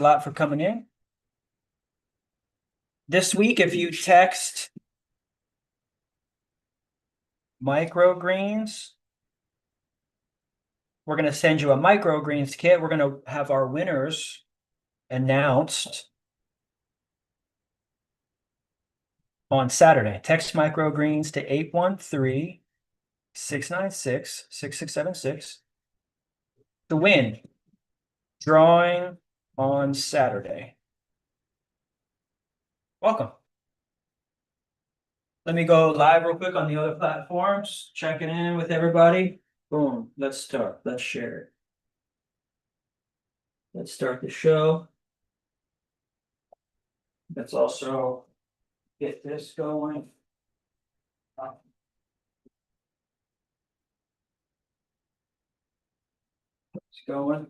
a lot for coming in. This week, if you text microgreens, we're going to send you a microgreens kit. We're going to have our winners announced on Saturday. Text microgreens to 813-696-6676 to win. Drawing on Saturday. Welcome. Let me go live real quick on the other platforms, checking in with everybody. Boom, let's start, let's share it. Let's start the show. Let's also get this going. It's going.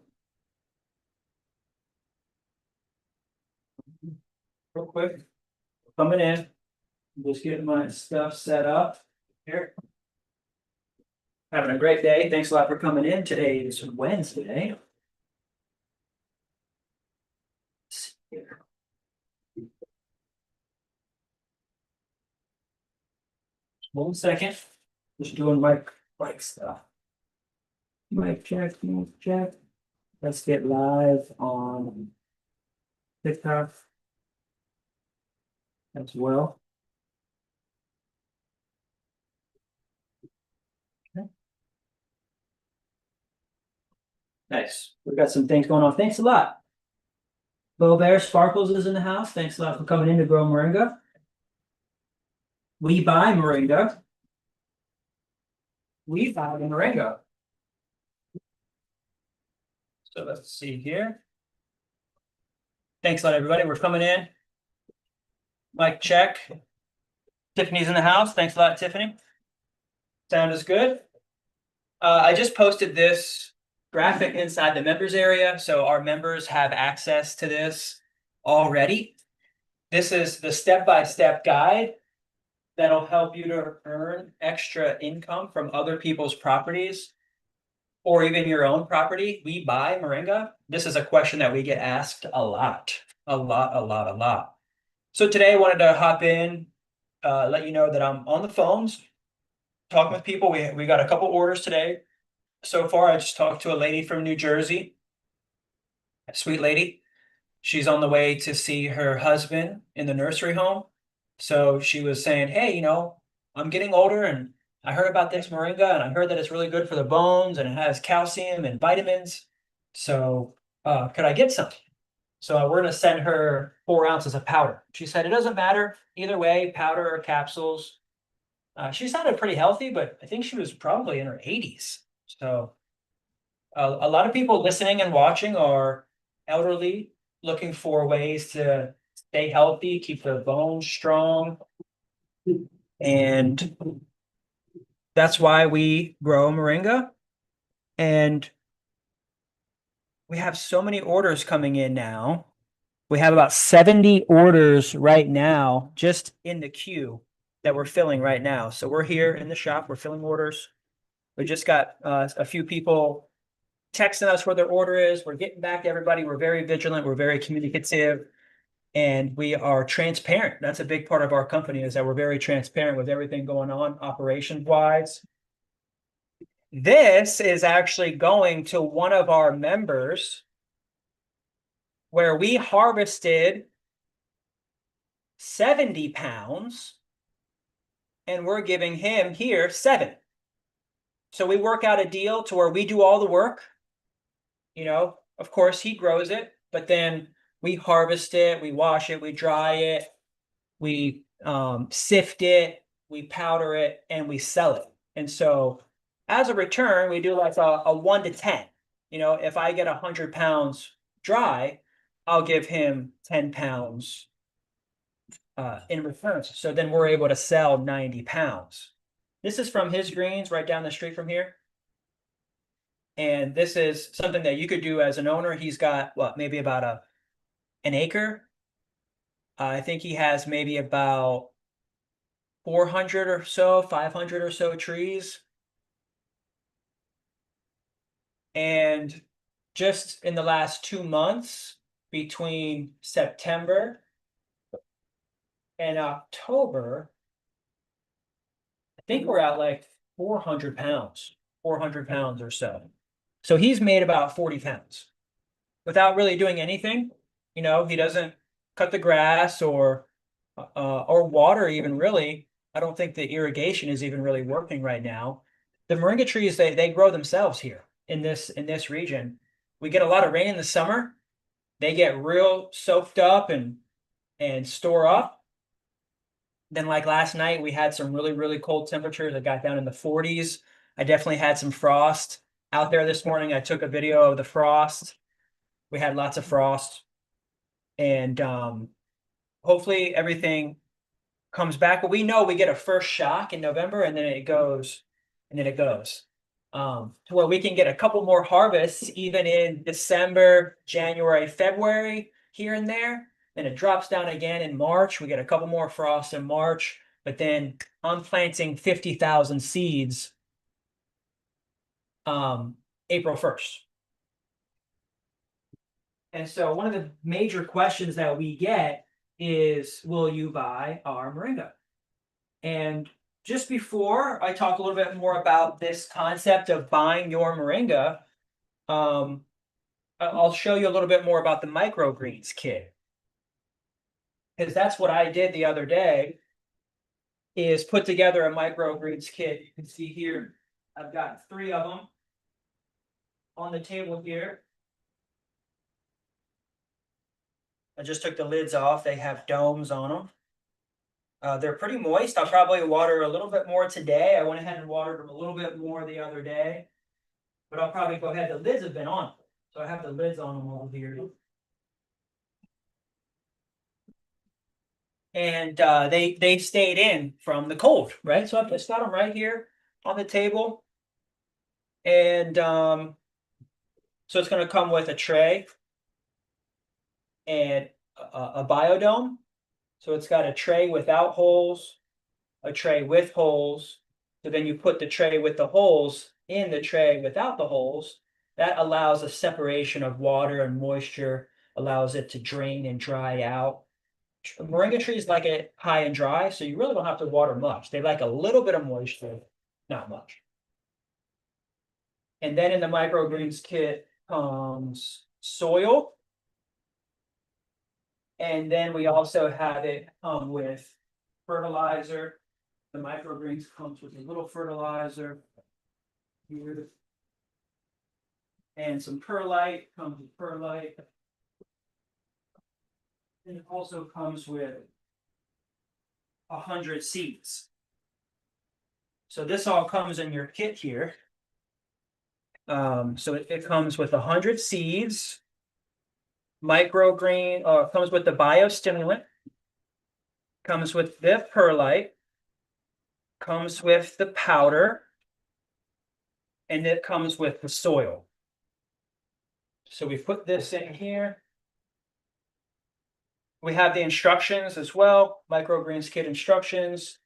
Real quick, coming in, just getting my stuff set up here. Having a great day. Thanks a lot for coming in. Today is Wednesday. Let's see here. 1 second. Just doing mic stuff. Mic check, mic check. Let's get live on TikTok as well. Okay. Nice. We've got some things going on. Thanks a lot. Bo Bear Sparkles is in the house. Thanks a lot for coming in to grow Moringa. We buy Moringa. We buy the Moringa. So let's see here. Thanks a lot, everybody. We're coming in. Mic check. Tiffany's in the house. Thanks a lot, Tiffany. Sound is good. I just posted this graphic inside the members area, so our members have access to this already. This is the step-by-step guide that'll help you to earn extra income from other people's properties or even your own property. We buy Moringa. This is a question that we get asked a lot. So today I wanted to hop in, let you know that I'm on the phones, talking with people. We got a couple orders today. So far, I just talked to a lady from New Jersey, a sweet lady. She's on the way to see her husband in the nursery home. So she was saying, hey, I'm getting older and I heard about this Moringa and I heard that it's really good for the bones and it has calcium and vitamins. So could I get some? So we're going to send her 4 ounces of powder. She said it doesn't matter either way, powder or capsules. She sounded pretty healthy, but I think she was probably in her 80s. So a lot of people listening and watching are elderly, looking for ways to stay healthy, keep their bones strong. And that's why we grow Moringa. And we have so many orders coming in now. We have about 70 orders right now, just in the queue that we're filling right now. So we're here in the shop, we're filling orders. We just got a few people texting us where their order is. We're getting back to everybody. We're very vigilant. We're very communicative. And we are transparent. That's a big part of our company, is that we're very transparent with everything going on operation-wise. This is actually going to one of our members where we harvested 70 pounds and we're giving him here 7. So we work out a deal to where we do all the work. Of course, he grows it, but then we harvest it, we wash it, we dry it, we sift it, we powder it, and we sell it. And so as a return, we do like a 1 to 10. If I get 100 pounds dry, I'll give him 10 pounds in return. So then we're able to sell 90 pounds. This is from his greens right down the street from here. And this is something that you could do as an owner. He's got, maybe about an acre. I think he has maybe about 400 or so, 500 or so trees. And just in the last 2 months, between September and October, I think we're at like 400 pounds, 400 pounds or so. So he's made about 40 pounds without really doing anything. You know, he doesn't cut the grass or water even really. I don't think the irrigation is even really working right now. The moringa trees, they grow themselves here in this region. We get a lot of rain in the summer. They get real soaked up and store up. Then like last night, we had some really, really cold temperatures that got down in the 40s. I definitely had some frost out there this morning. I took a video of the frost. We had lots of frost, and hopefully everything comes back. But we know we get a first shock in November, and then it goes, and then it goes. To where we can get a couple more harvests even in December, January, February, here and there. Then it drops down again in March. We get a couple more frosts in March, but then I'm planting 50,000 seeds April 1st. And so one of the major questions that we get is, will you buy our moringa? And just before I talk a little bit more about this concept of buying your moringa, I'll show you a little bit more about the microgreens kit. Because that's what I did the other day, is put together a microgreens kit. You can see here, I've got 3 of them on the table here. I just took the lids off. They have domes on them. They're pretty moist. I'll probably water a little bit more today. I went ahead and watered them a little bit more the other day, but I'll probably go ahead. The lids have been on, so I have the lids on them over here. And they stayed in from the cold, right? So I've just got them right here on the table, and so it's going to come with a tray and a biodome. So it's got a tray without holes, a tray with holes. So then you put the tray with the holes in the tray without the holes. That allows a separation of water and moisture, allows it to drain and dry out. Moringa trees like it high and dry, so you really don't have to water much. They like a little bit of moisture, not much. And then in the microgreens kit comes soil. And then we also have it come with fertilizer. The microgreens comes with a little fertilizer here. And some perlite, comes with perlite. And it also comes with 100 seeds. So this all comes in your kit here. So it comes with 100 seeds. Microgreen, comes with the biostimulant, comes with the perlite, comes with the powder, and it comes with the soil. So we put this in here. We have the instructions as well, microgreens kit instructions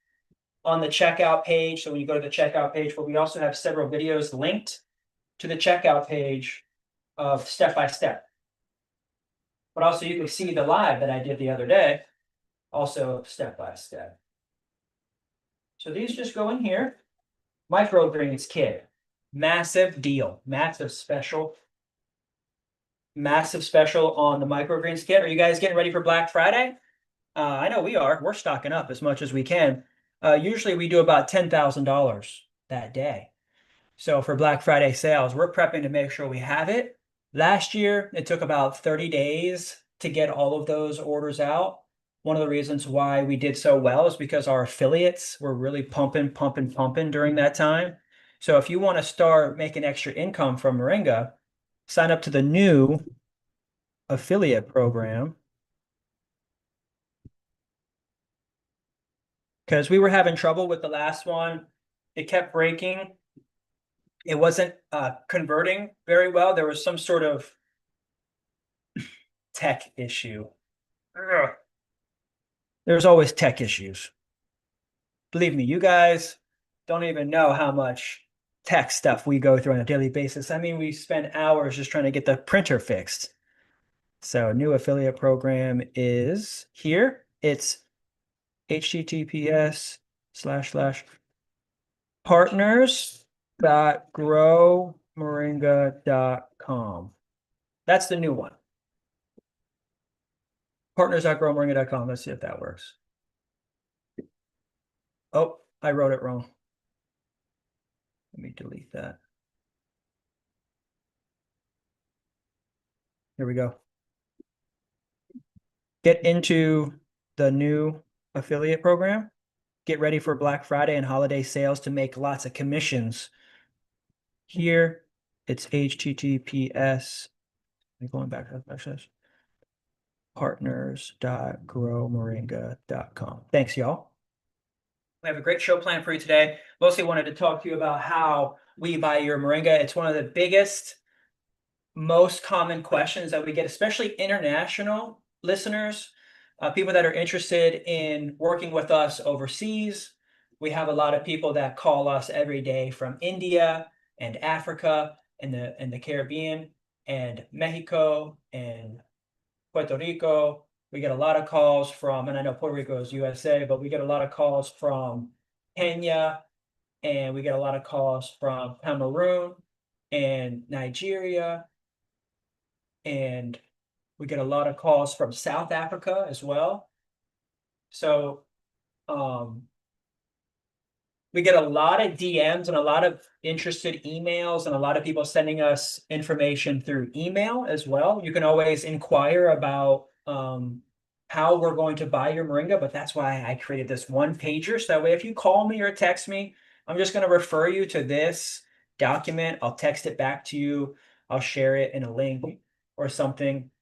on the checkout page. So when you go to the checkout page, but we also have several videos linked to the checkout page of step by step. But also you can see the live that I did the other day, also step by step. So these just go in here. Microgreens kit, massive deal, massive special on the microgreens kit. Are you guys getting ready for Black Friday? I know we are. We're stocking up as much as we can. Usually we do about $10,000 that day. So for Black Friday sales, we're prepping to make sure we have it. Last year, it took about 30 days to get all of those orders out. One of the reasons why we did so well is because our affiliates were really pumping during that time. So if you want to start making extra income from Moringa, sign up to the new affiliate program. Because we were having trouble with the last one. It kept breaking. It wasn't converting very well. There was some sort of tech issue. Ugh. There's always tech issues. Believe me, you guys don't even know how much tech stuff we go through on a daily basis. I mean, we spend hours just trying to get the printer fixed. So new affiliate program is here. It's https://partners.growmoringa.com. That's the new one. Partners.growmoringa.com. Let's see if that works. Oh, I wrote it wrong. Let me delete that. Here we go. Get into the new affiliate program. Get ready for Black Friday and holiday sales to make lots of commissions. Here, it's https. Going back to partners.growmoringa.com. Thanks, y'all. We have a great show planned for you today. Mostly wanted to talk to you about how we buy your moringa. It's one of the biggest, most common questions that we get, especially international listeners, people that are interested in working with us overseas. We have a lot of people that call us every day from India and Africa and the Caribbean and Mexico and Puerto Rico. We get a lot of calls from, and I know Puerto Rico is USA, but we get a lot of calls from Kenya, and we get a lot of calls from Cameroon and Nigeria, and we get a lot of calls from South Africa as well. So we get a lot of DMs and a lot of interested emails and a lot of people sending us information through email as well. You can always inquire about how we're going to buy your moringa, but that's why I created this one pager. So that way, if you call me or text me, I'm just going to refer you to this document. I'll text it back to you. I'll share it in a link or something.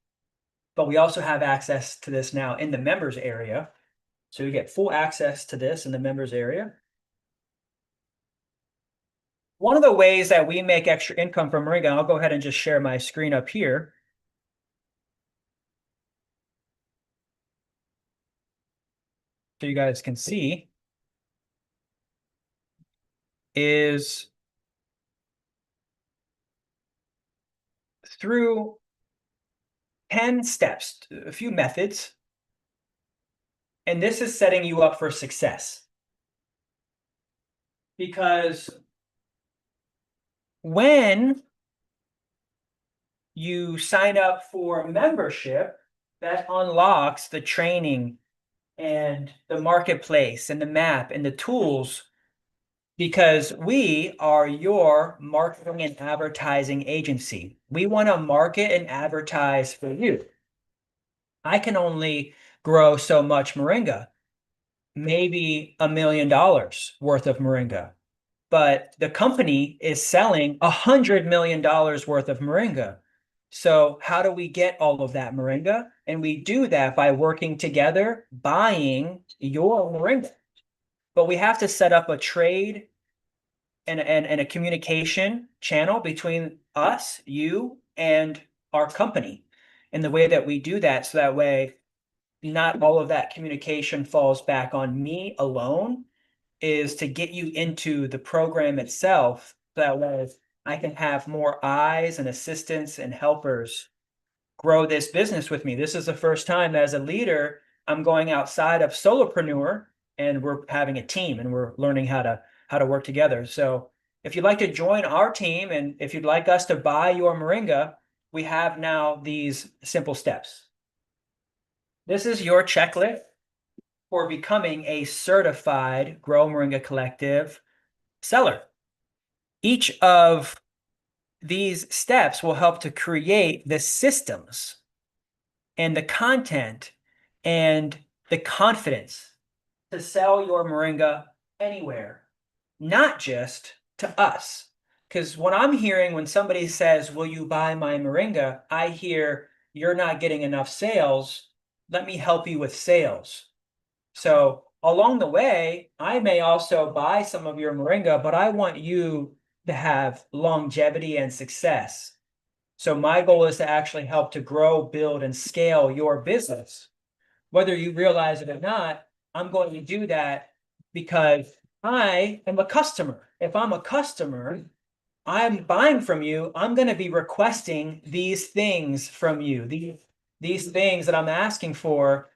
But we also have access to this now in the members area. So you get full access to this in the members area. One of the ways that we make extra income from Moringa, I'll go ahead and just share my screen up here. So you guys can see, is through 10 steps, a few methods, and this is setting you up for success. Because when you sign up for membership, that unlocks the training and the marketplace and the map and the tools, because we are your marketing and advertising agency. We want to market and advertise for you. I can only grow so much moringa, maybe $1 million worth of moringa, but the company is selling $100 million worth of moringa. So how do we get all of that moringa? And we do that by working together, buying your moringa. But we have to set up a trade and a communication channel between us, you, and our company. And the way that we do that, so that way not all of that communication falls back on me alone, is to get you into the program itself. That way I can have more eyes and assistants and helpers grow this business with me. This is the first time as a leader, I'm going outside of solopreneur and we're having a team and we're learning how to work together. So if you'd like to join our team and if you'd like us to buy your moringa, we have now these simple steps. This is your checklist for becoming a certified Grow Moringa Collective seller. Each of these steps will help to create the systems and the content and the confidence to sell your moringa anywhere, not just to us. Because what I'm hearing when somebody says, will you buy my moringa? I hear, you're not getting enough sales. Let me help you with sales. So along the way, I may also buy some of your moringa, but I want you to have longevity and success. So my goal is to actually help to grow, build, and scale your business. Whether you realize it or not, I'm going to do that because I am a customer. If I'm a customer, I'm buying from you, I'm going to be requesting these things from you, these things that I'm asking for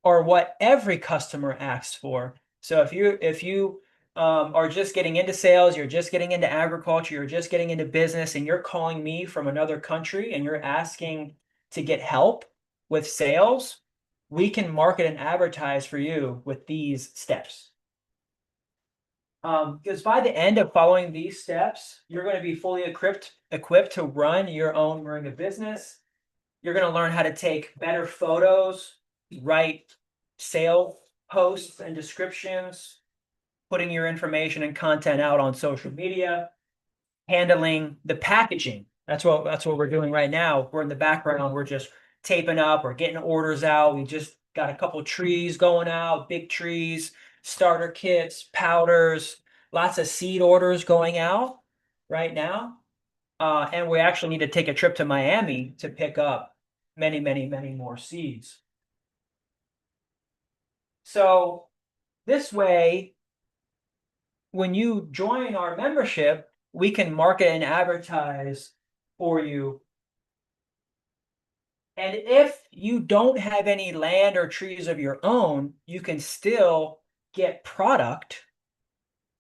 are what every customer asks for. So if you are just getting into sales, you're just getting into agriculture, you're just getting into business, and you're calling me from another country and you're asking to get help with sales, we can market and advertise for you with these steps. Because by the end of following these steps, you're going to be fully equipped to run your own Moringa business. You're going to learn how to take better photos, write sale posts and descriptions, putting your information and content out on social media, handling the packaging. That's what we're doing right now. We're in the background. We're just taping up. We're getting orders out. We just got a couple trees going out, big trees, starter kits, powders, lots of seed orders going out right now. And we actually need to take a trip to Miami to pick up many, many, many more seeds. So this way, when you join our membership, we can market and advertise for you. And if you don't have any land or trees of your own, you can still get product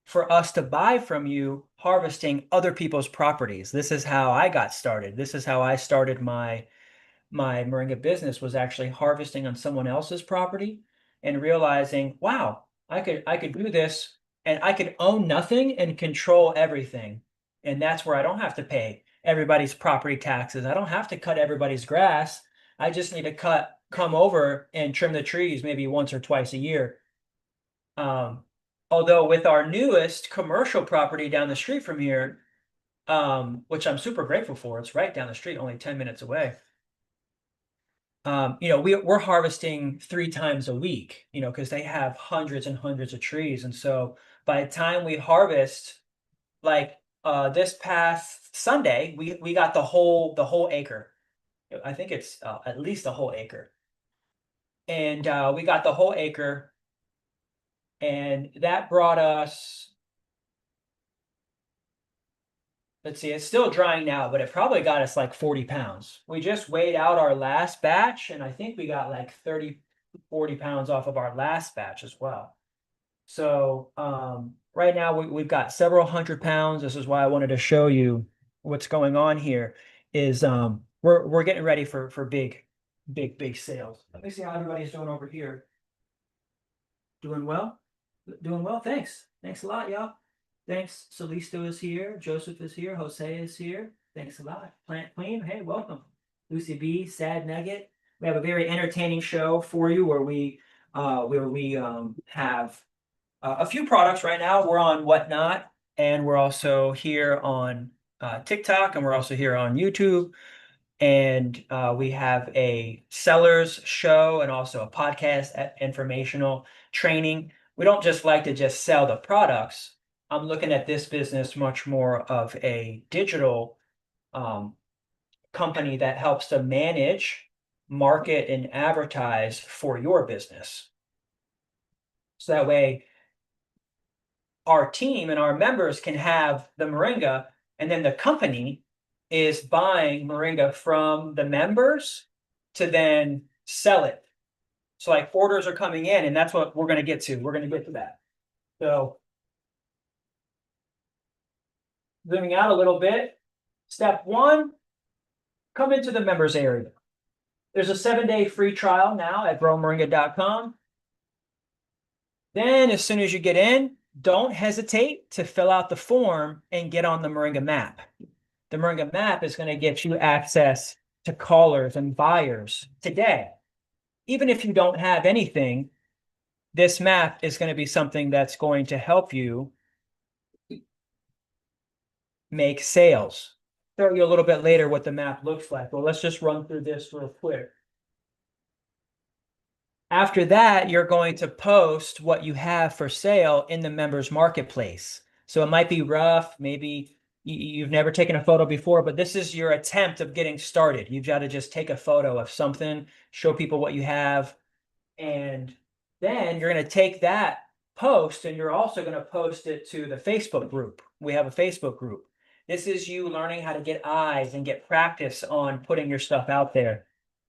for us to buy from you harvesting other people's properties. This is how I got started. This is how I started my Moringa business, was actually harvesting on someone else's property and realizing, wow, I could do this and I could own nothing and control everything. And that's where I don't have to pay everybody's property taxes. I don't have to cut everybody's grass. I just need to come over and trim the trees maybe once or twice a year. Although with our newest commercial property down the street from here, which I'm super grateful for, it's right down the street, only 10 minutes away. We're harvesting 3 times a week, because they have hundreds and hundreds of trees. And so by the time we harvest, like this past Sunday, we got the whole acre. I think it's at least a whole acre. And we got the whole acre, and that brought us, let's see, it's still drying now, but it probably got us like 40 pounds. We just weighed out our last batch, and I think we got like 30, 40 pounds off of our last batch as well. So right now we've got several hundred pounds. This is why I wanted to show you what's going on here. Is we're getting ready for big, big, big sales. Let me see how everybody's doing over here. Doing well? Doing well. Thanks. Thanks a lot, y'all. Thanks. Solisto is here. Joseph is here. Jose is here. Thanks a lot. Plant Queen, hey, welcome. Lucy B, Sad Nugget. We have a very entertaining show for you where we have a few products right now. We're on Whatnot, and we're also here on TikTok, and we're also here on YouTube. And we have a sellers show and also a podcast informational training. We don't just like to just sell the products. I'm looking at this business much more of a digital company that helps to manage, market, and advertise for your business. So that way, our team and our members can have the Moringa, and then the company is buying Moringa from the members to then sell it. So like orders are coming in, and that's what we're going to get to. We're going to get to that. So zooming out a little bit, step 1, come into the members area. There's a 7-day free trial now at growmoringa.com. Then as soon as you get in, don't hesitate to fill out the form and get on the Moringa map. The Moringa map is going to get you access to callers and buyers today. Even if you don't have anything, this map is going to be something that's going to help you make sales. I'll show you a little bit later what the map looks like. Well, let's just run through this real quick. After that, you're going to post what you have for sale in the members marketplace. So it might be rough, maybe you've never taken a photo before, but this is your attempt of getting started. You've got to just take a photo of something, show people what you have, and then you're going to take that post and you're also going to post it to the Facebook group. We have a Facebook group. This is you learning how to get eyes and get practice on putting your stuff out there.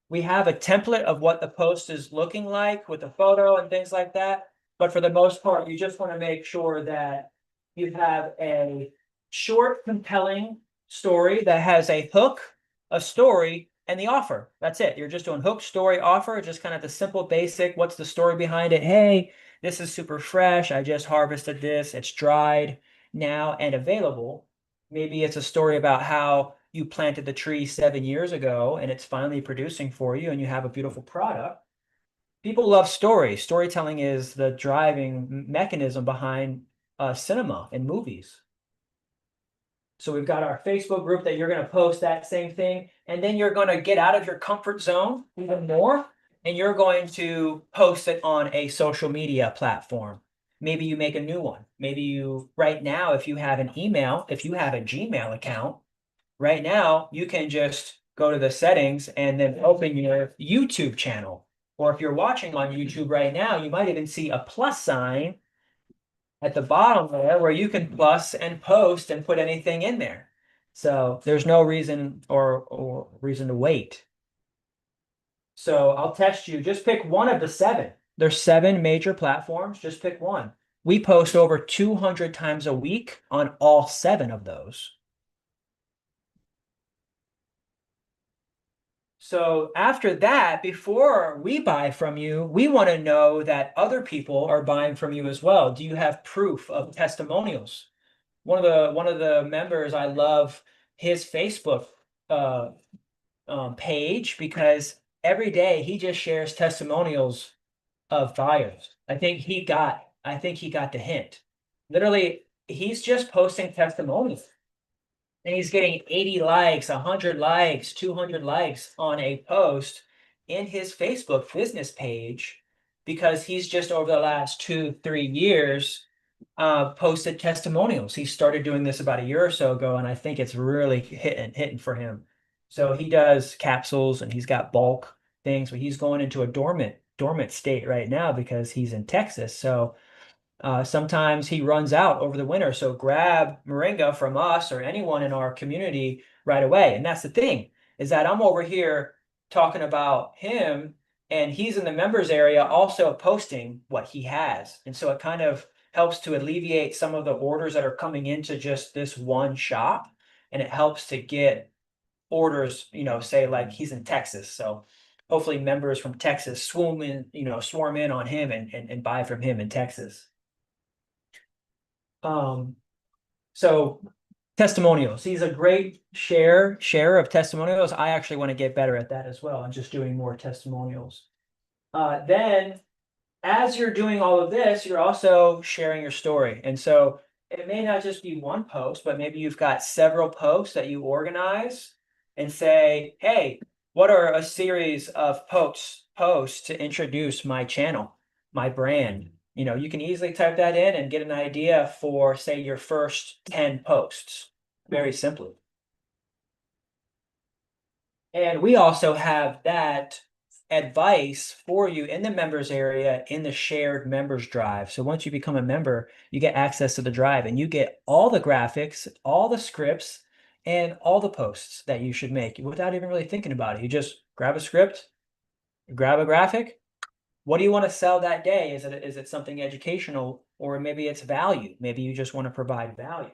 We have a template of what the post is looking like with the photo and things like that. But for the most part, you just want to make sure that you have a short, compelling story that has a hook, a story, and the offer. That's it. You're just doing hook, story, offer, just kind of the simple basic. What's the story behind it? Hey, this is super fresh. I just harvested this. It's dried now and available. Maybe it's a story about how you planted the tree 7 years ago and it's finally producing for you and you have a beautiful product. People love stories. Storytelling is the driving mechanism behind cinema and movies. So we've got our Facebook group that you're going to post that same thing, and then you're going to get out of your comfort zone even more, and you're going to post it on a social media platform. Maybe you make a new one. Maybe you, right now, if you have an email, if you have a Gmail account, right now you can just go to the settings and then open your YouTube channel. Or if you're watching on YouTube right now, you might even see a plus sign at the bottom there where you can plus and post and put anything in there. So there's no reason or reason to wait. So I'll test you. Just pick one of the seven. There's seven major platforms. Just pick one. We post over 200 times a week on all seven of those. So after that, before we buy from you, we want to know that other people are buying from you as well. Do you have proof of testimonials? One of the members, I love his Facebook uh, page because every day he just shares testimonials of buyers. I think he got the hint. Literally, he's just posting testimonials and he's getting 80 likes, 100 likes, 200 likes on a post in his Facebook business page because he's just over the last 2, 3 years posted testimonials. He started doing this about a year or so ago, and I think it's really hitting for him. So he does capsules and he's got bulk things, but he's going into a dormant state right now because he's in Texas. So sometimes he runs out over the winter. So grab Moringa from us or anyone in our community right away. And that's the thing is that I'm over here talking about him and he's in the members area also posting what he has. And so it kind of helps to alleviate some of the orders that are coming into just this one shop. And it helps to get orders, say like he's in Texas. So hopefully members from Texas swarm in on him and buy from him in Texas. Um, so testimonials. He's a great share of testimonials. I actually want to get better at that as well. I'm just doing more testimonials. Then as you're doing all of this, you're also sharing your story. And so it may not just be one post, but maybe you've got several posts that you organize and say, hey, what are a series of posts to introduce my channel, my brand? You can easily type that in and get an idea for, say, your first 10 posts, very simply. And we also have that advice for you in the members area in the shared members drive. So once you become a member, you get access to the drive and you get all the graphics, all the scripts, and all the posts that you should make without even really thinking about it. You just grab a script, grab a graphic. What do you want to sell that day? Is it something educational or maybe it's value? Maybe you just want to provide value.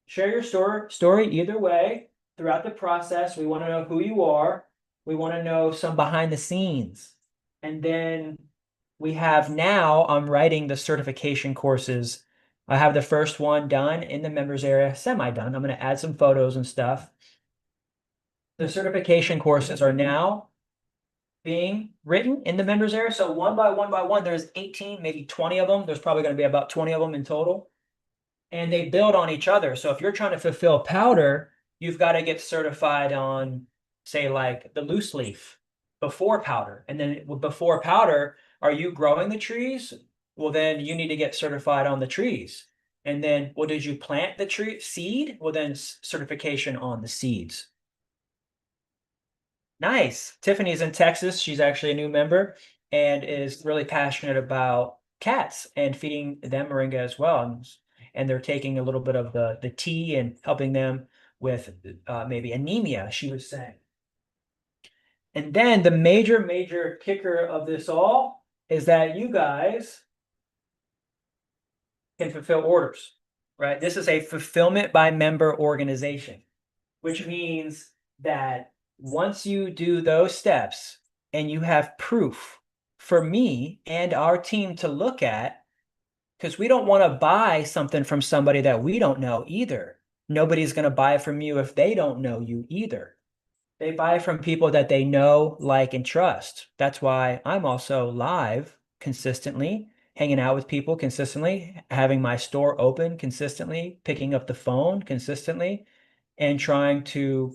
Share your story either way throughout the process. We want to know who you are. We want to know some behind the scenes. And then I'm writing the certification courses. I have the first one done in the members area, semi-done. I'm going to add some photos and stuff. The certification courses are now being written in the members area. So one by one, there's 18, maybe 20 of them. There's probably going to be about 20 of them in total. And they build on each other. So if you're trying to fulfill powder, you've got to get certified on, say, like the loose leaf before powder. And then before powder, are you growing the trees? Well, then you need to get certified on the trees. And then, well, did you plant the tree seed? Well, then certification on the seeds. Nice. Tiffany's in Texas. She's actually a new member and is really passionate about cats and feeding them moringa as well. And they're taking a little bit of the tea and helping them with maybe anemia, she was saying. And then the major kicker of this all is that you guys can fulfill orders, right? This is a fulfillment by member organization, which means that once you do those steps and you have proof for me and our team to look at, because we don't want to buy something from somebody that we don't know either. Nobody's going to buy from you if they don't know you either. They buy from people that they know, like, and trust. That's why I'm also live consistently, hanging out with people consistently, having my store open consistently, picking up the phone consistently, and trying to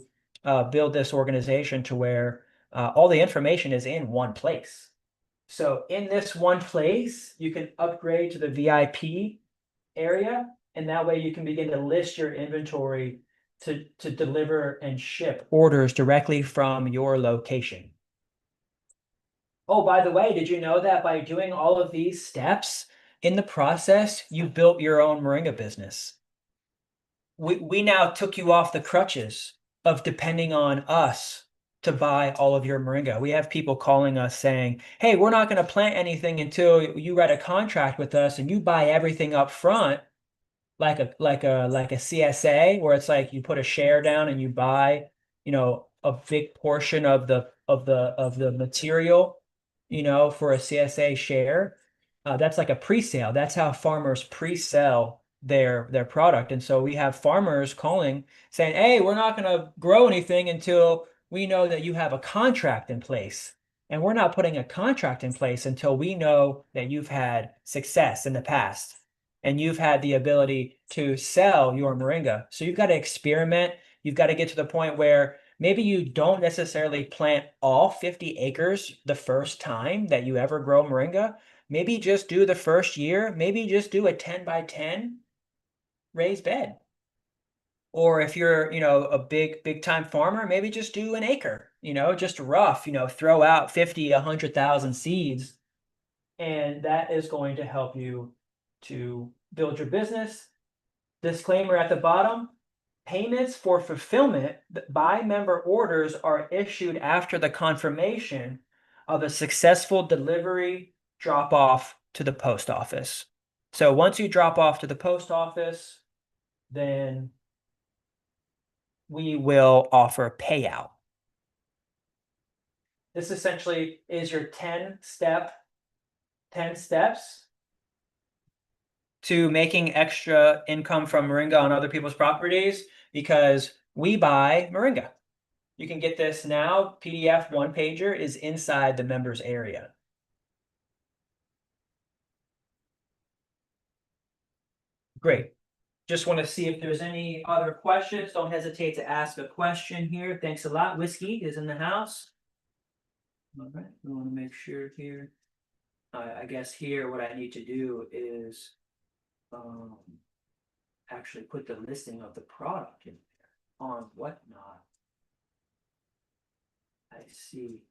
build this organization to where all the information is in one place. So in this one place, you can upgrade to the VIP area, and that way you can begin to list your inventory to deliver and ship orders directly from your location. Oh, by the way, did you know that by doing all of these steps in the process, you built your own Moringa business? We now took you off the crutches of depending on us to buy all of your Moringa. We have people calling us saying, hey, we're not going to plant anything until you write a contract with us and you buy everything up front, like a CSA, where it's like you put a share down and you buy, a big portion of the material, for a CSA share. That's like a pre-sale. That's how farmers pre-sell their product. And so we have farmers calling saying, hey, we're not going to grow anything until we know that you have a contract in place. And we're not putting a contract in place until we know that you've had success in the past and you've had the ability to sell your Moringa. So you've got to experiment. You've got to get to the point where maybe you don't necessarily plant all 50 acres the first time that you ever grow Moringa. Maybe just do the first year. Maybe just do a 10 by 10 raised bed. Or if you're, a big time farmer, maybe just do an acre, just rough, throw out 50, 100,000 seeds. And that is going to help you to build your business. Disclaimer at the bottom, payments for fulfillment by member orders are issued after the confirmation of a successful delivery drop off to the post office. So once you drop off to the post office, then we will offer payout. This essentially is your 10 steps to making extra income from Moringa on other people's properties, because we buy Moringa. You can get this now. PDF one pager is inside the members area. Great. Just want to see if there's any other questions. Don't hesitate to ask a question here. Thanks a lot. Whiskey is in the house. All right, we want to make sure here. I guess here what I need to do is actually put the listing of the product in there on Whatnot. I see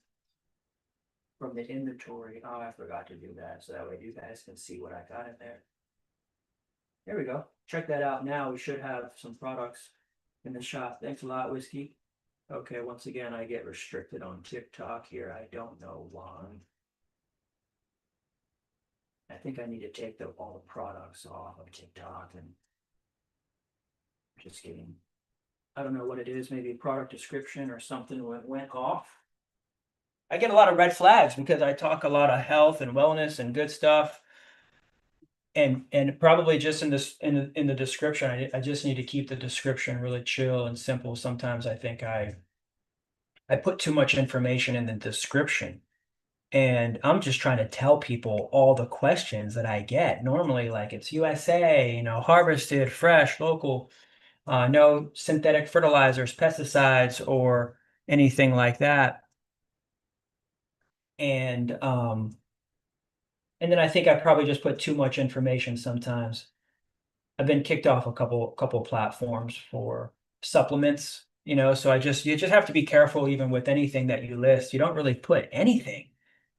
from the inventory. Oh, I forgot to do that. So that way you guys can see what I got in there. There we go. Check that out now. We should have some products in the shop. Thanks a lot, Whiskey. Okay, once again, I get restricted on TikTok here. I don't know why. I think I need to take all the products off of TikTok and just kidding. I don't know what it is, maybe a product description or something went off. I get a lot of red flags because I talk a lot of health and wellness and good stuff. And probably just in the description, I just need to keep the description really chill and simple. Sometimes I think I put too much information in the description. And I'm just trying to tell people all the questions that I get. Normally, like, it's USA, harvested, fresh, local, no synthetic fertilizers, pesticides, or anything like that. And then I think I probably just put too much information sometimes. I've been kicked off a couple platforms for supplements, so you just have to be careful even with anything that you list. You don't really put anything.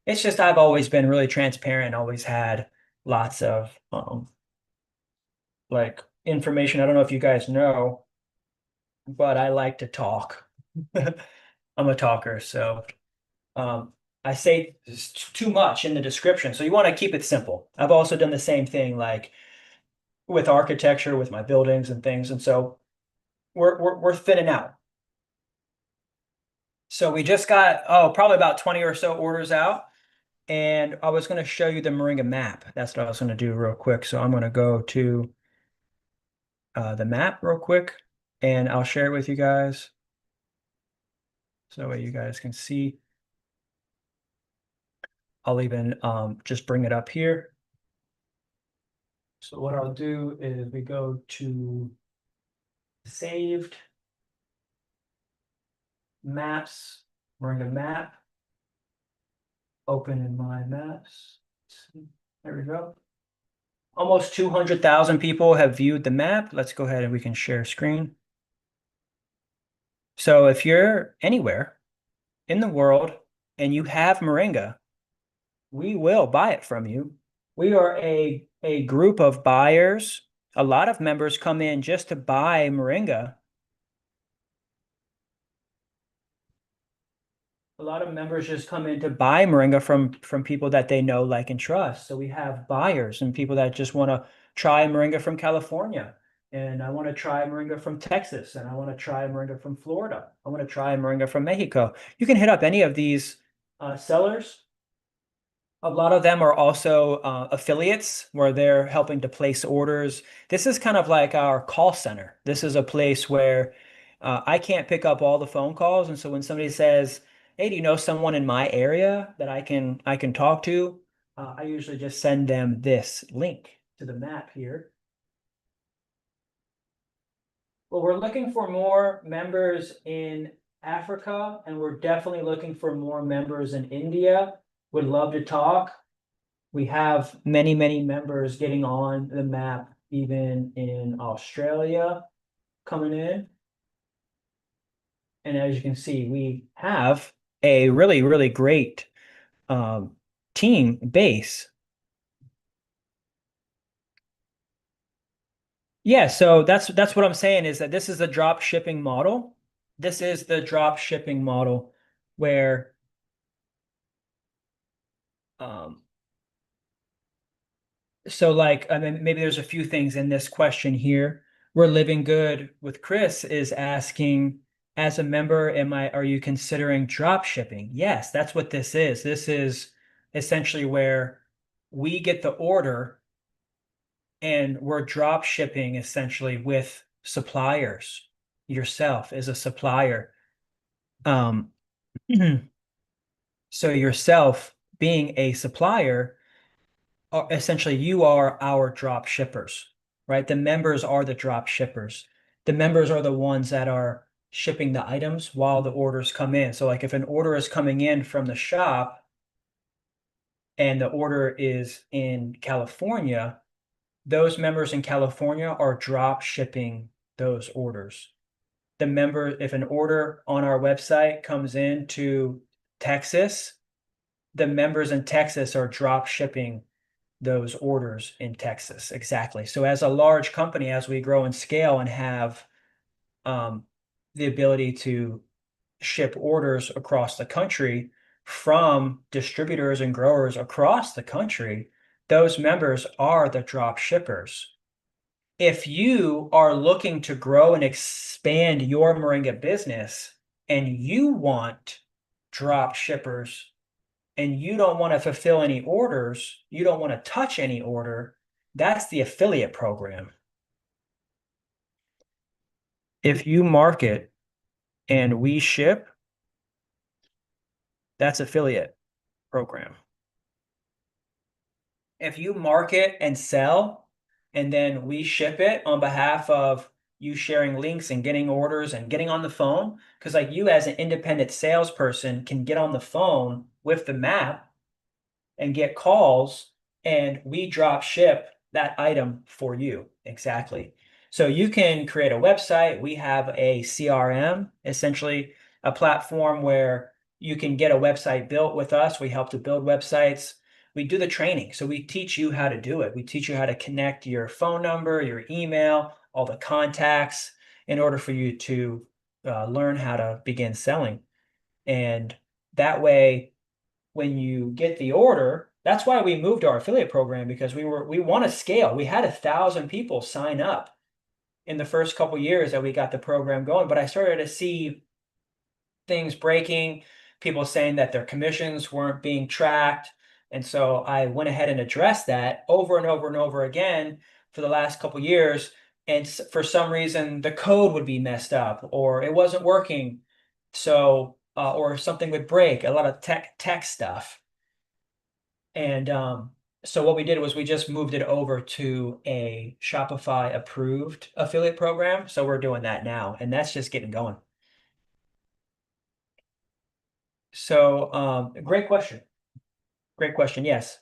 It's just I've always been really transparent, always had lots of like information. I don't know if you guys know, but I like to talk. I'm a talker, so I say too much in the description, so you want to keep it simple. I've also done the same thing like with architecture, with my buildings and things, and so we're thinning out. So we just got, oh, probably about 20 or so orders out. And I was going to show you the Moringa map. That's what I was going to do real quick. So I'm going to go to the map real quick and I'll share it with you guys. So that way you guys can see. I'll even just bring it up here. So what I'll do is we go to saved maps, Moringa map, open in my maps. There we go. Almost 200,000 people have viewed the map. Let's go ahead and we can share screen. So if you're anywhere in the world and you have Moringa, we will buy it from you. We are a group of buyers. A lot of members come in just to buy Moringa. A lot of members just come in to buy Moringa from people that they know, like, and trust. So we have buyers and people that just want to try Moringa from California. And I want to try Moringa from Texas. And I want to try Moringa from Florida. I want to try Moringa from Mexico. You can hit up any of these sellers. A lot of them are also affiliates where they're helping to place orders. This is kind of like our call center. This is a place where I can't pick up all the phone calls, and so when somebody says, "Hey, do you know someone in my area that I can talk to?" I usually just send them this link to the map here. Well, we're looking for more members in Africa, and we're definitely looking for more members in India. Would love to talk. We have many, many members getting on the map, even in Australia coming in. And as you can see, we have a really, really great um, team base. Yeah, so that's what I'm saying is that this is the drop shipping model. This is the drop shipping model where um, so like I mean maybe there's a few things in this question here. We're living good with Chris is asking, as a member, are you considering drop shipping? Yes, that's what this is. This is essentially where we get the order and we're drop shipping essentially with suppliers. Yourself as a supplier. Um, so yourself being a supplier, essentially you are our drop shippers, right? The members are the drop shippers. The members are the ones that are shipping the items while the orders come in. So like if an order is coming in from the shop and the order is in California, those members in California are drop shipping those orders. The member, if an order on our website comes in to Texas, the members in Texas are drop shipping those orders in Texas. Exactly. So as a large company, as we grow and scale and have um, the ability to ship orders across the country from distributors and growers across the country, those members are the drop shippers. If you are looking to grow and expand your Moringa business and you want drop shippers and you don't want to fulfill any orders, you don't want to touch any order, that's the affiliate program. If you market and we ship, that's affiliate program. If you market and sell and then we ship it on behalf of you sharing links and getting orders and getting on the phone, because like you as an independent salesperson can get on the phone with the map and get calls and we drop ship that item for you. Exactly. So you can create a website. We have a CRM, essentially a platform where you can get a website built with us. We help to build websites. We do the training. So we teach you how to do it. We teach you how to connect your phone number, your email, all the contacts in order for you to learn how to begin selling. And That way, when you get the order, that's why we moved our affiliate program, because we want to scale. We had 1,000 people sign up in the first couple years that we got the program going, but I started to see things breaking, people saying that their commissions weren't being tracked. And so I went ahead and addressed that over and over and over again for the last couple years. And for some reason, the code would be messed up or it wasn't working. So, or something would break, a lot of tech stuff. And so what we did was we just moved it over to a Shopify approved affiliate program. So we're doing that now, and that's just getting going. So great question. Great question. Yes.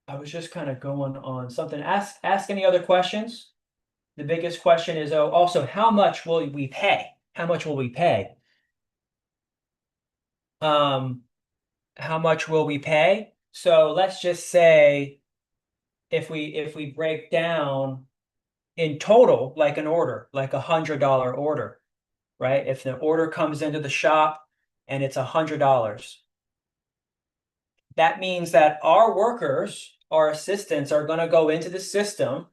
I was just kind of going on something. Ask any other questions. The biggest question is, oh, also, how much will we pay? How much will we pay? Um, how much will we pay? So let's just say if we break down in total, like an order, like $100 order, right? If the order comes into the shop and it's $100, that means that our workers, our assistants are going to go into the system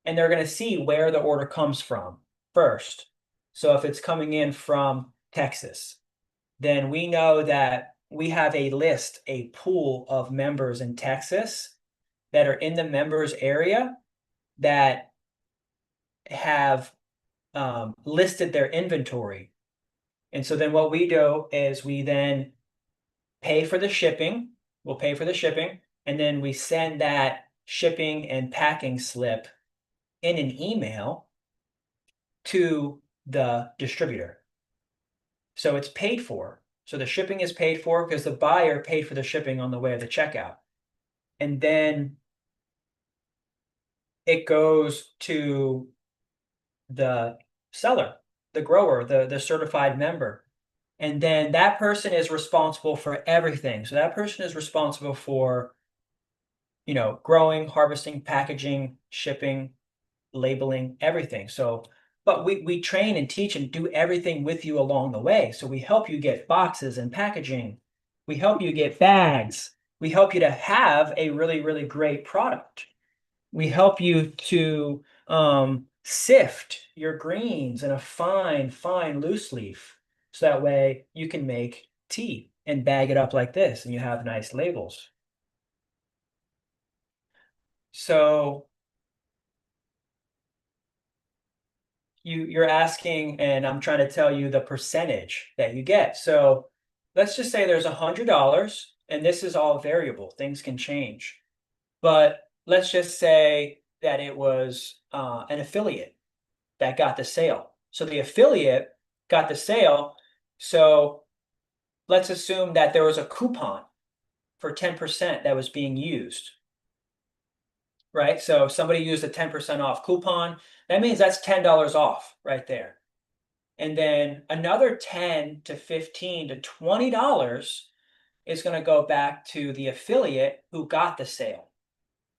and they're going to see where the order comes from first. So if it's coming in from Texas, then we know that we have a list, a pool of members in Texas that are in the members area that have listed their inventory. And so then what we do is we then pay for the shipping. We'll pay for the shipping, and then we send that shipping and packing slip in an email to the distributor. So it's paid for. So the shipping is paid for because the buyer paid for the shipping on the way of the checkout. And then it goes to the seller, the grower, the certified member. And then that person is responsible for everything. So that person is responsible for, growing, harvesting, packaging, shipping, labeling, everything. So, but we train and teach and do everything with you along the way. So we help you get boxes and packaging. We help you get bags. We help you to have a really, really great product. We help you to sift your greens in a fine, fine loose leaf. So that way you can make tea and bag it up like this and you have nice labels. So you're asking, and I'm trying to tell you the percentage that you get. So let's just say there's $100, and this is all variable. Things can change. But let's just say that it was an affiliate that got the sale. So the affiliate got the sale. So let's assume that there was a coupon for 10% that was being used, right? So somebody used a 10% off coupon. That means that's $10 off right there. And then another 10 to 15 to $20 is going to go back to the affiliate who got the sale.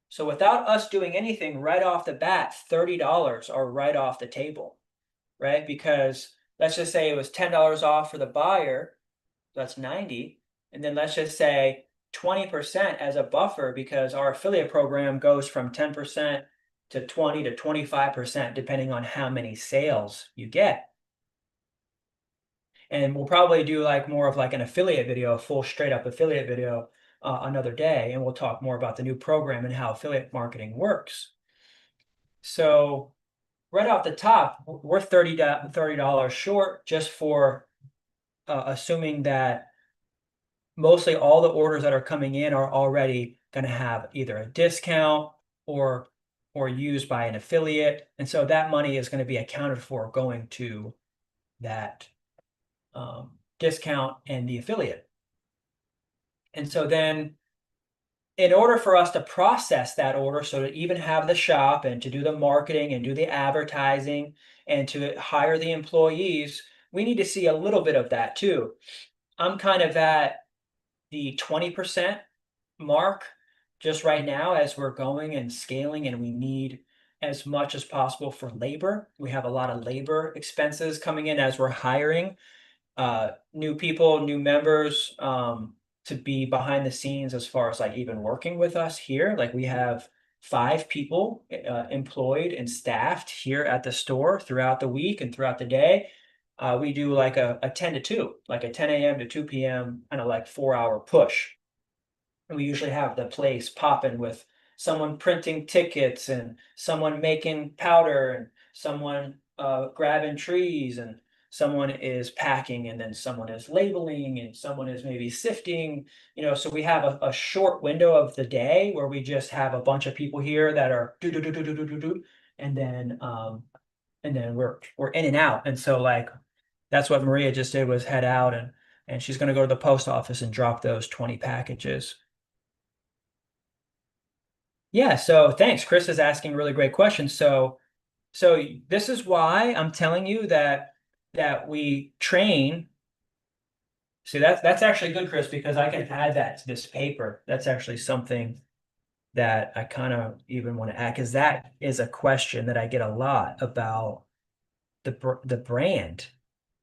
So without us doing anything right off the bat, $30 are right off the table, right? Because let's just say it was $10 off for the buyer, that's 90. And then let's just say 20% as a buffer because our affiliate program goes from 10% to 20 to 25%, depending on how many sales you get. And we'll probably do like more of like an affiliate video, a full straight up affiliate video another day. And we'll talk more about the new program and how affiliate marketing works. So right off the top, we're $30 short just for assuming that mostly all the orders that are coming in are already going to have either a discount or used by an affiliate. And so that money is going to be accounted for going to that discount and the affiliate. And so then in order for us to process that order, so to even have the shop and to do the marketing and do the advertising and to hire the employees, we need to see a little bit of that too. I'm kind of at the 20% mark just right now as we're going and scaling, and we need as much as possible for labor. We have a lot of labor expenses coming in as we're hiring. new people, new members, to be behind the scenes as far as like even working with us here. Like we have 5 people employed and staffed here at the store throughout the week and throughout the day. We do like a 10 to 2, like a 10 a.m. to 2 p.m. kind of like 4-hour push. And we usually have the place popping with someone printing tickets and someone making powder and someone grabbing trees and someone is packing and then someone is labeling and someone is maybe sifting, so we have a short window of the day where we just have a bunch of people here that are do do do do do do do do, and then we're in and out. And so like that's what Maria just did, was head out and she's going to go to the post office and drop those 20 packages. Yeah, so thanks. Chris is asking a really great question. So this is why I'm telling you that we train. See, that's actually good, Chris, because I can add that to this paper. That's actually something that I kind of even want to add, because that is a question that I get a lot about the brand.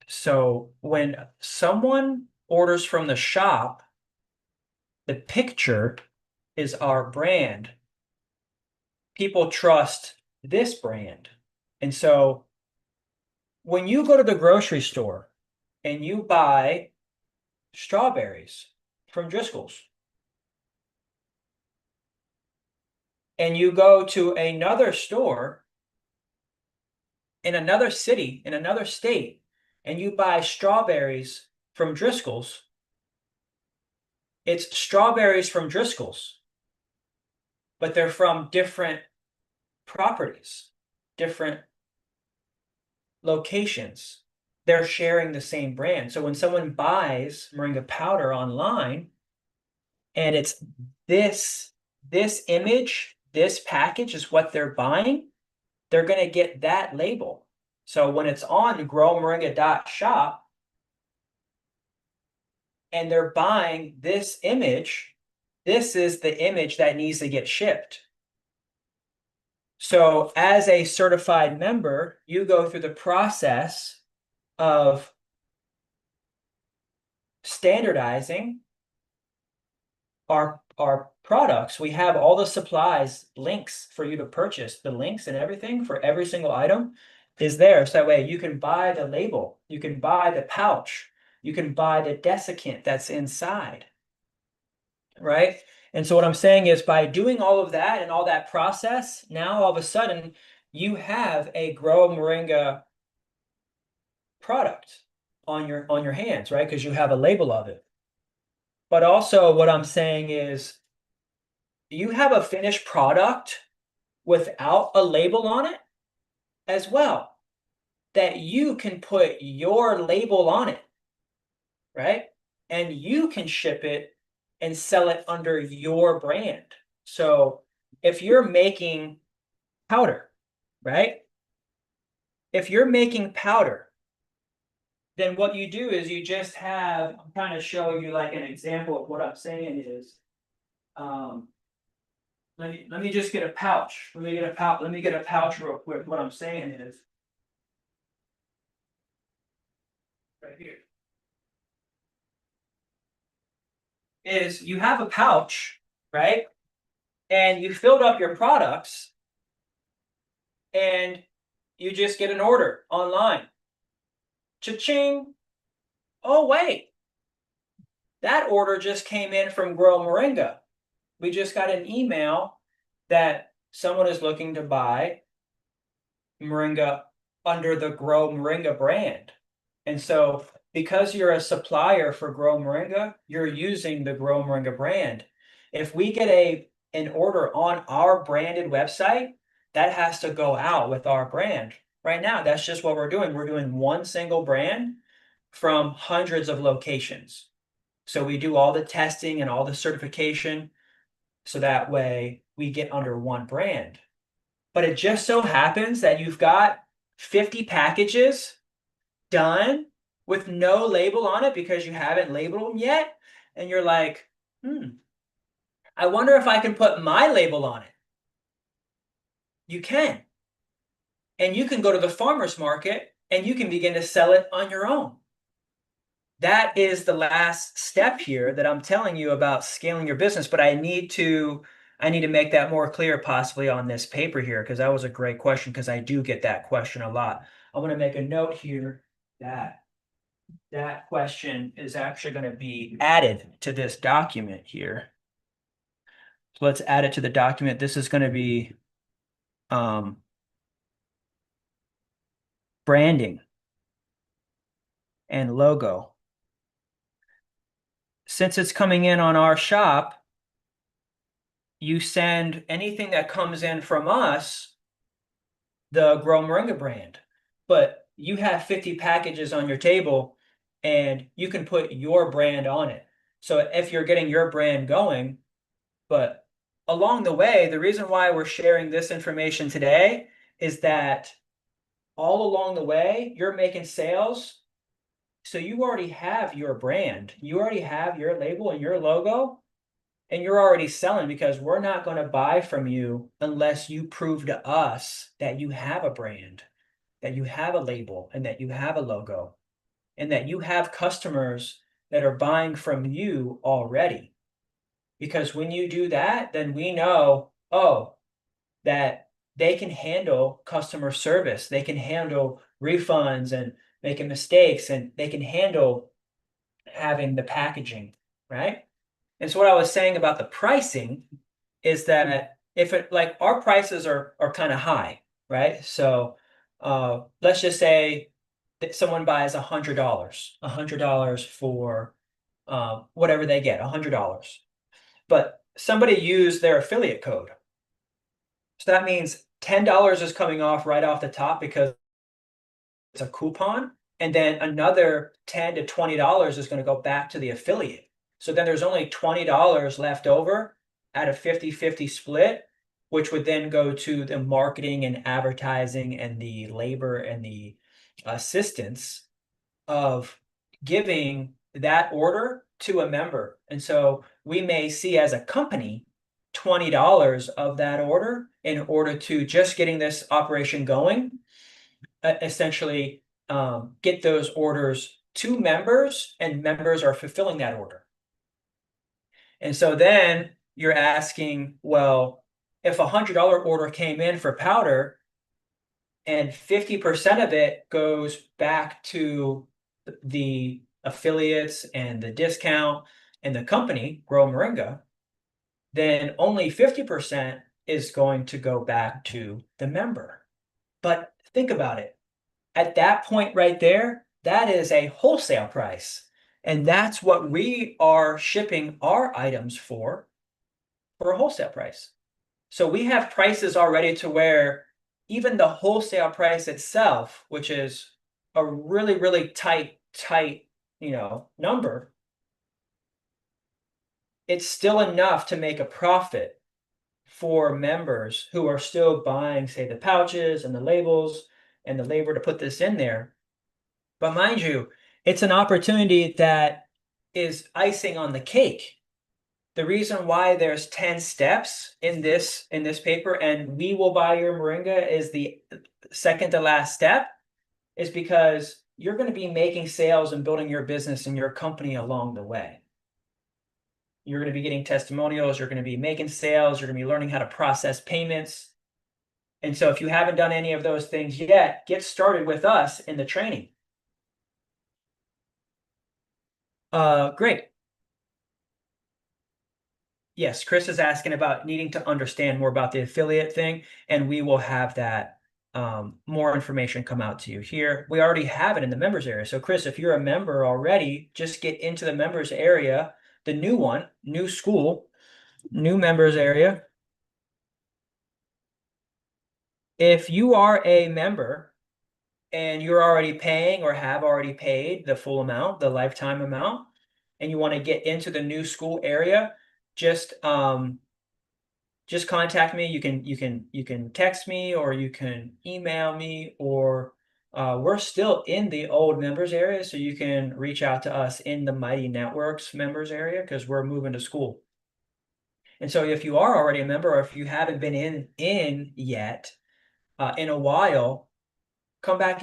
So when someone orders from the shop, the picture is our brand. People trust this brand. And so when you go to the grocery store and you buy strawberries from Driscoll's, and you go to another store in another city, in another state, and you buy strawberries from Driscoll's, it's strawberries from Driscoll's, but they're from different properties, different locations. They're sharing the same brand. So when someone buys Moringa powder online and it's this image, this package is what they're buying, they're going to get that label. So when it's on growmoringa.shop and they're buying this image, this is the image that needs to get shipped. So as a certified member, you go through the process of standardizing our products. We have all the supplies, links for you to purchase. The links and everything for every single item is there. So that way you can buy the label, you can buy the pouch, you can buy the desiccant that's inside, right? And so what I'm saying is, by doing all of that and all that process, now all of a sudden you have a Grow Moringa product on your hands, right? Because you have a label of it. But also what I'm saying is you have a finished product without a label on it as well, that you can put your label on it, right? And you can ship it and sell it under your brand. So if you're making powder, right? If you're making powder, then what you do is you just have, I'm trying to show you like an example of what I'm saying is, let me just get a pouch. Let me get a pouch real quick. What I'm saying is right here. Is you have a pouch, right? And you filled up your products and you just get an order online. Cha-ching. Oh, wait. That order just came in from Grow Moringa. We just got an email that someone is looking to buy Moringa under the Grow Moringa brand. And so because you're a supplier for Grow Moringa, you're using the Grow Moringa brand. If we get an order on our branded website, that has to go out with our brand. Right now, that's just what we're doing. We're doing one single brand from hundreds of locations. So we do all the testing and all the certification, so that way we get under one brand. But it just so happens that you've got 50 packages done with no label on it because you haven't labeled them yet. And you're like, I wonder if I can put my label on it. You can. And you can go to the farmer's market and you can begin to sell it on your own. that is the last step here that I'm telling you about scaling your business, but I need to make that more clear possibly on this paper here because that was a great question because I do get that question a lot. I want to make a note here that that question is actually going to be added to this document here. So let's add it to the document. This is going to be branding and logo. Since it's coming in on our shop, you send anything that comes in from us, the Grow Moringa brand, but you have 50 packages on your table and you can put your brand on it. So if you're getting your brand going, but along the way, the reason why we're sharing this information today is that all along the way, you're making sales. So you already have your brand, you already have your label and your logo, and you're already selling because we're not going to buy from you unless you prove to us that you have a brand, that you have a label, and that you have a logo, and that you have customers that are buying from you already. Because when you do that, then we know, oh, that they can handle customer service, they can handle refunds and making mistakes, and they can handle having the packaging, right? And so what I was saying about the pricing is that if it like our prices are kind of high, right? So let's just say that someone buys $100 for whatever they get, $100. But somebody used their affiliate code. So that means $10 is coming off right off the top because it's a coupon. And then another $10 to $20 is going to go back to the affiliate. So then there's only $20 left over at a 50-50 split, which would then go to the marketing and advertising and the labor and the assistance of giving that order to a member. And so we may see as a company $20 of that order in order to just getting this operation going, essentially get those orders to members, and members are fulfilling that order. And so then you're asking, well, if a $100 order came in for powder and 50% of it goes back to the affiliates and the discount and the company, Grow Moringa, then only 50% is going to go back to the member. But think about it. At that point right there, that is a wholesale price. And that's what we are shipping our items for a wholesale price. So we have prices already to where even the wholesale price itself, which is a really, really tight, number, it's still enough to make a profit for members who are still buying, say, the pouches and the labels and the labor to put this in there. But mind you, it's an opportunity that is icing on the cake. The reason why there's 10 steps in this paper and we will buy your Moringa is the second to last step is because you're going to be making sales and building your business and your company along the way. You're going to be getting testimonials, you're going to be making sales, you're going to be learning how to process payments. And so if you haven't done any of those things yet, get started with us in the training. Great. Yes, Chris is asking about needing to understand more about the affiliate thing, and we will have that more information come out to you here. We already have it in the members area. So Chris, if you're a member already, just get into the members area, the new one, new school, new members area. If you are a member and you're already paying or have already paid the full amount, the lifetime amount, and you want to get into the new school area, just contact me. You can text me or you can email me, or we're still in the old members area, so you can reach out to us in the Mighty Networks members area because we're moving to school. And so if you are already a member or if you haven't been in yet in a while, come back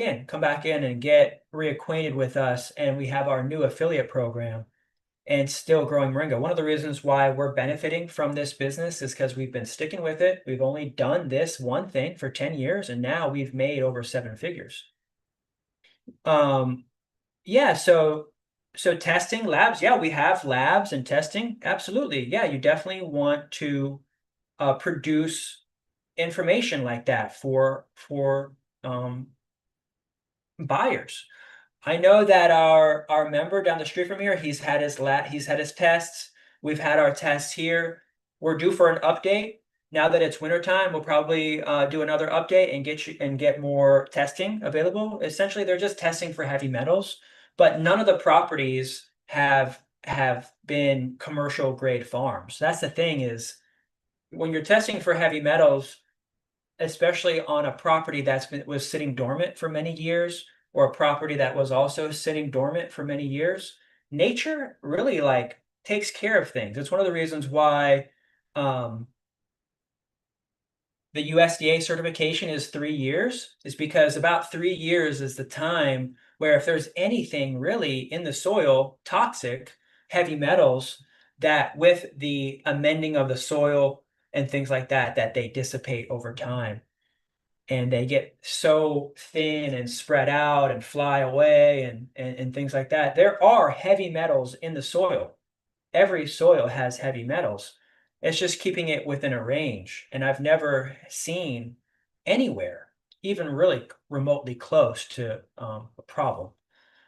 in and get reacquainted with us. And we have our new affiliate program and still growing Moringa. One of the reasons why we're benefiting from this business is because we've been sticking with it. We've only done this one thing for 10 years, and now we've made over 7 figures. Yeah, so testing labs, yeah, we have labs and testing. Absolutely. Yeah, you definitely want to produce information like that for buyers. I know that our member down the street from here, he's had his tests. We've had our tests here. We're due for an update. Now that it's wintertime, we'll probably do another update and get more testing available. Essentially, they're just testing for heavy metals, but none of the properties have been commercial grade farms. That's the thing is when you're testing for heavy metals, especially on a property was sitting dormant for many years, or a property that was also sitting dormant for many years, nature really like takes care of things. It's one of the reasons why um, the USDA certification is 3 years, is because about 3 years is the time where if there's anything really in the soil, toxic, heavy metals, that with the amending of the soil and things like that, that they dissipate over time and they get so thin and spread out and fly away and things like that. There are heavy metals in the soil. Every soil has heavy metals. It's just keeping it within a range. And I've never seen anywhere, even really remotely close to a problem,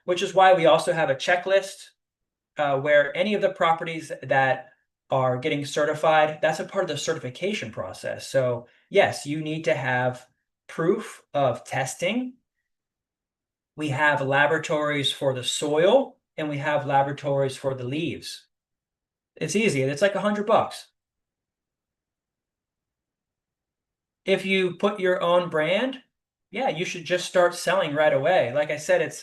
which is why we also have a checklist where any of the properties that are getting certified, that's a part of the certification process. So yes, you need to have proof of testing. We have laboratories for the soil and we have laboratories for the leaves. It's easy. It's like $100. If you put your own brand, yeah, you should just start selling right away. Like I said,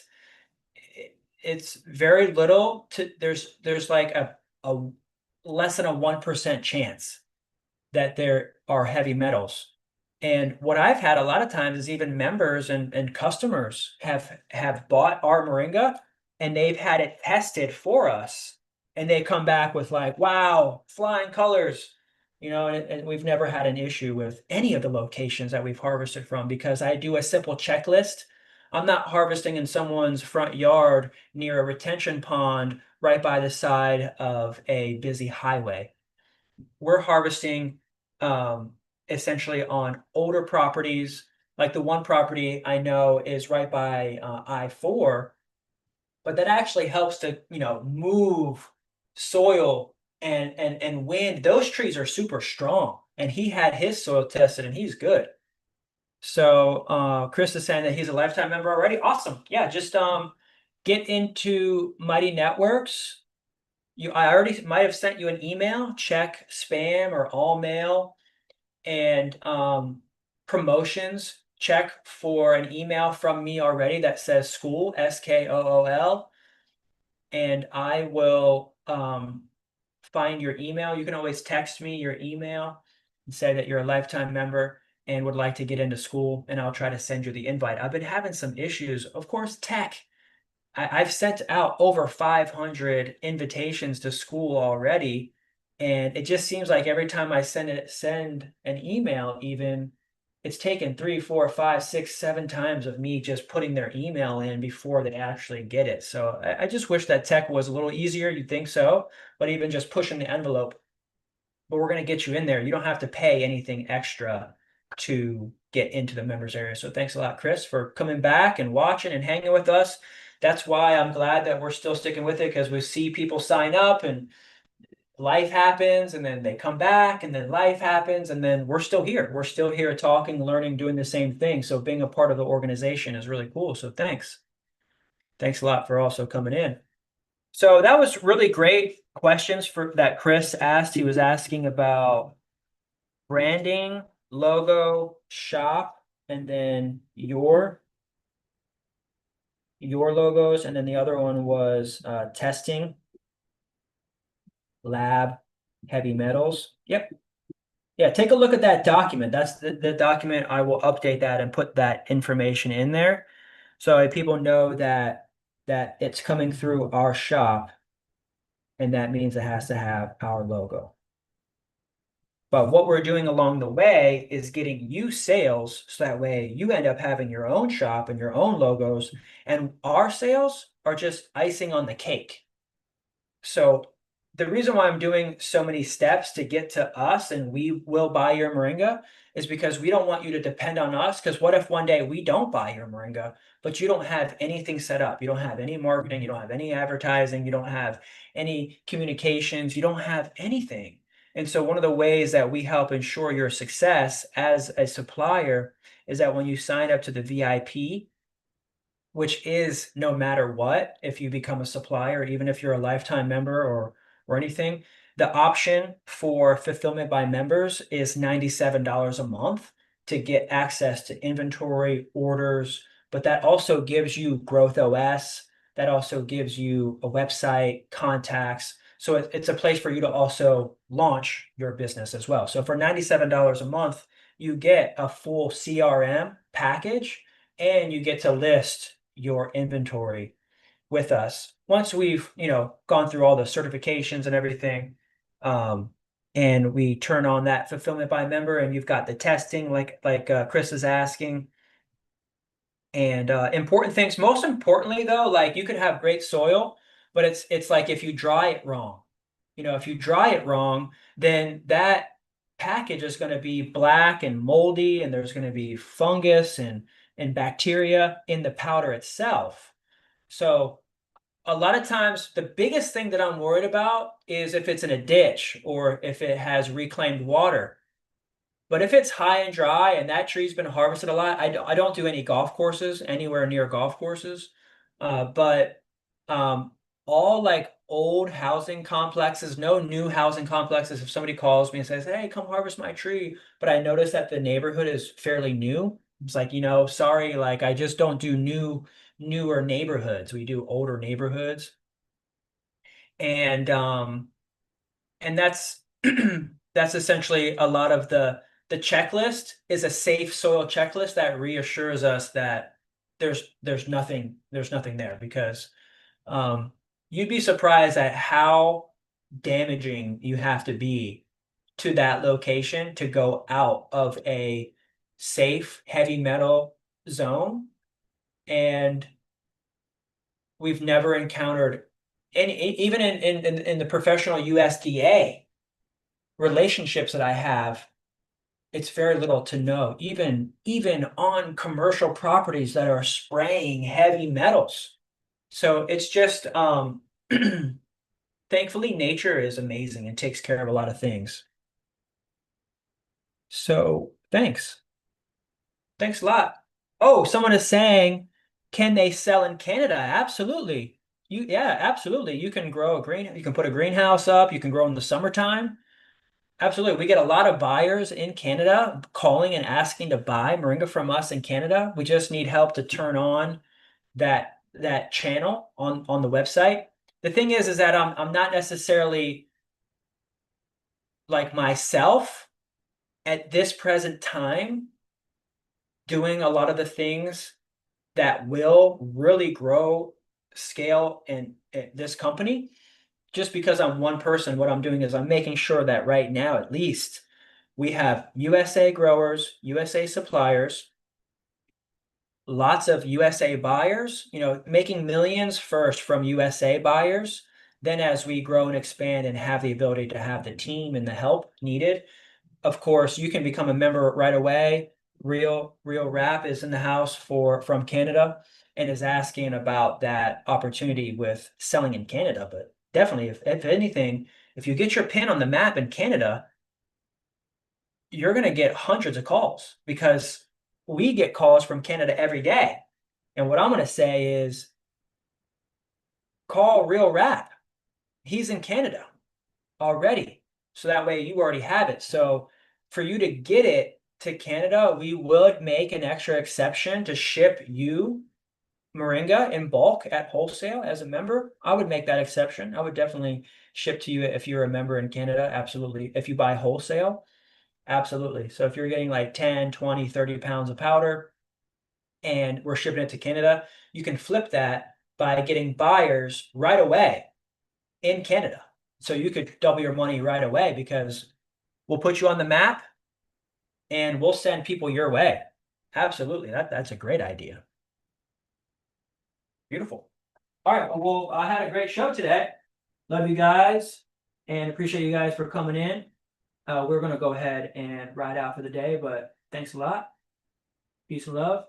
it's very little to there's like a less than a 1% chance that there are heavy metals. And what I've had a lot of times is even members and customers have bought our Moringa and they've had it tested for us. And they come back with like, wow, flying colors, and we've never had an issue with any of the locations that we've harvested from because I do a simple checklist. I'm not harvesting in someone's front yard near a retention pond right by the side of a busy highway. We're harvesting essentially on older properties. Like the one property I know is right by I-4, but that actually helps to, move soil and wind. Those trees are super strong, and he had his soil tested, and he's good. So Chris is saying that he's a lifetime member already. Awesome. Yeah, just get into Mighty Networks. I already might have sent you an email. Check spam or all mail and promotions. Check for an email from me already that says school, SKOOL, and I will find your email. You can always text me your email and say that you're a lifetime member and would like to get into school, and I'll try to send you the invite. I've been having some issues. Of course, tech. I've sent out over 500 invitations to school already, and it just seems like every time I send an email, even it's taken 3, 4, 5, 6, 7 times of me just putting their email in before they actually get it. So I just wish that tech was a little easier. You'd think so, but even just pushing the envelope. But we're going to get you in there. You don't have to pay anything extra to get into the members area. So thanks a lot, Chris, for coming back and watching and hanging with us. That's why I'm glad that we're still sticking with it, because we see people sign up and life happens and then they come back and then life happens and then we're still here. We're still here talking, learning, doing the same thing. So being a part of the organization is really cool. So thanks. Thanks a lot for also coming in. So that was really great questions that Chris asked. He was asking about branding, logo, shop, and then your logos. And then the other one was testing, lab, heavy metals. Yep. Yeah, take a look at that document. That's the document. I will update that and put that information in there. So people know that it's coming through our shop, and that means it has to have our logo. But what we're doing along the way is getting you sales so that way you end up having your own shop and your own logos, and our sales are just icing on the cake. So the reason why I'm doing so many steps to get to us and we will buy your Moringa is because we don't want you to depend on us. Because what if one day we don't buy your Moringa, but you don't have anything set up? You don't have any marketing, you don't have any advertising, you don't have any communications, you don't have anything. And so one of the ways that we help ensure your success as a supplier is that when you sign up to the VIP, which is no matter what, if you become a supplier, even if you're a lifetime member or anything, the option for fulfillment by members is $97 a month to get access to inventory, orders, but that also gives you Growth OS. That also gives you a website, contacts. So it's a place for you to also launch your business as well. So for $97 a month, you get a full CRM package and you get to list your inventory with us once we've gone through all the certifications and everything, um, and we turn on that fulfillment by member, and you've got the testing like Chris is asking, and important things. Most importantly, though, like you could have great soil, but it's like if you dry it wrong, if you dry it wrong, then that package is going to be black and moldy, and there's going to be fungus and bacteria in the powder itself. So a lot of times, the biggest thing that I'm worried about is if it's in a ditch or if it has reclaimed water. But if it's high and dry and that tree's been harvested a lot, I don't do any golf courses anywhere near golf courses. But all like old housing complexes, no new housing complexes. If somebody calls me and says, "Hey, come harvest my tree," but I notice that the neighborhood is fairly new, it's like, sorry, like I just don't do newer neighborhoods. We do older neighborhoods. And that's that's essentially a lot of the checklist is a safe soil checklist that reassures us that there's nothing there, because um, you'd be surprised at how damaging you have to be to that location to go out of a safe heavy metal zone. And we've never encountered any, even in the professional USDA relationships that I have, it's very little to no, even on commercial properties that are spraying heavy metals. So it's just thankfully nature is amazing and takes care of a lot of things. So thanks. Thanks a lot. Oh, someone is saying, can they sell in Canada? Absolutely. Yeah, absolutely. You can grow you can put a greenhouse up, you can grow in the summertime. Absolutely. We get a lot of buyers in Canada calling and asking to buy Moringa from us in Canada. We just need help to turn on that channel on the website. The thing is that I'm not necessarily like myself at this present time doing a lot of the things that will really grow scale in this company. Just because I'm one person, what I'm doing is I'm making sure that right now, at least, we have USA growers, USA suppliers, lots of USA buyers, making millions first from USA buyers. Then as we grow and expand and have the ability to have the team and the help needed, of course, you can become a member right away. Real Rap is in the house from Canada and is asking about that opportunity with selling in Canada. But definitely, if anything, if you get your pin on the map in Canada, you're going to get hundreds of calls, because we get calls from Canada every day. And what I'm going to say is call Real Rap. He's in Canada already. So that way you already have it. So for you to get it to Canada, we would make an extra exception to ship you Moringa in bulk at wholesale as a member. I would make that exception. I would definitely ship to you if you're a member in Canada. Absolutely. If you buy wholesale, Absolutely. So if you're getting like 10, 20, 30 pounds of powder and we're shipping it to Canada, you can flip that by getting buyers right away in Canada. So you could double your money right away because we'll put you on the map and we'll send people your way. Absolutely. That's a great idea. Beautiful. All right. Well, I had a great show today. Love you guys and appreciate you guys for coming in. We're going to go ahead and ride out for the day, but thanks a lot. Peace and love.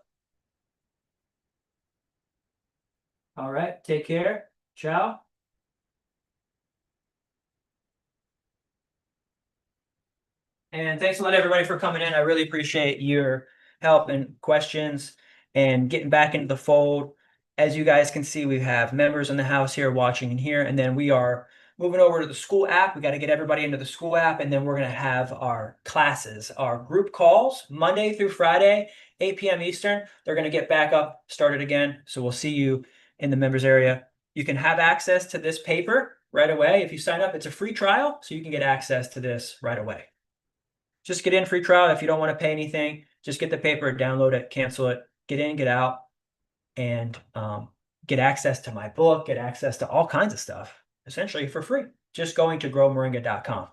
All right. Take care. Ciao. And thanks a lot, everybody, for coming in. I really appreciate your help and questions and getting back into the fold. As you guys can see, we have members in the house here watching and here, and then we are moving over to the school app. We got to get everybody into the school app, and then we're going to have our classes, our group calls, Monday through Friday, 8 p.m. Eastern. They're going to get back up, started again. So we'll see you in the members area. You can have access to this paper right away. If you sign up, it's a free trial, so you can get access to this right away. Just get in free trial. If you don't want to pay anything, just get the paper, download it, cancel it, get in, get out, and get access to my book, get access to all kinds of stuff, essentially for free. Just going to growmoringa.com.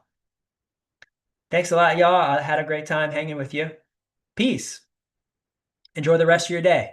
Thanks a lot, y'all. I had a great time hanging with you. Peace. Enjoy the rest of your day.